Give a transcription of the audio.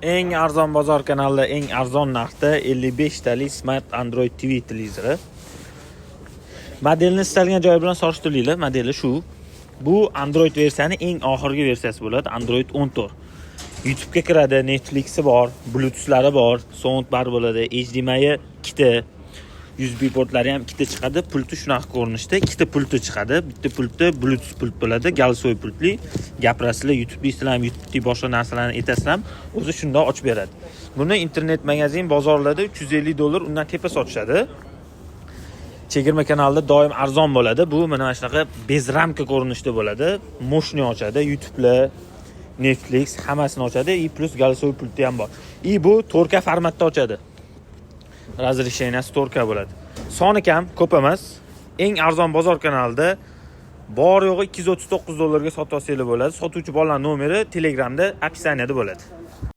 Eng arzon bozor kanalida eng arzon narxda 55 talik Smart Android TV televizori. Modelni istalgan joyi bilan solishtiringlar. Modeli shu. Bu Android versiyani eng oxirgi versiyasi bo'ladi, Android 14. YouTube ga kiradi, Netflix'i bor, Bluetooth'lari bor, soundbar bo'ladi, HDMI ikkita, USB portlari ham ikkita chiqadi. Pulti shunaqa ko'rinishda, ikkita pulti chiqadi. Bitta pulti Bluetooth pult bo'ladi, galsoy pultli. Gapirasizlar, YouTube deysizlar, YouTube boshqa narsalarni aytasizlar, o'zi shundoq ochib beradi. Buni internet magazin bozorlarda $350, undan tepa sotishadi. Chegirma kanalida doim arzon bo'ladi. Bu mana shunaqa bezramka ko'rinishda bo'ladi. Moshni ochadi, YouTube'lar, Netflix hammasini ochadi. Plus galsoy pulti ham bor. Bu 4K formatda ochadi. Razresheniyasi 4K bo'ladi. Soni kam, ko'p emas. Eng arzon bozor kanalida bor yo'g'i $239 ga sotib olsanglar bo'ladi. Sotuvchi bolalar nomeri Telegramda opsiyaniyada bo'ladi.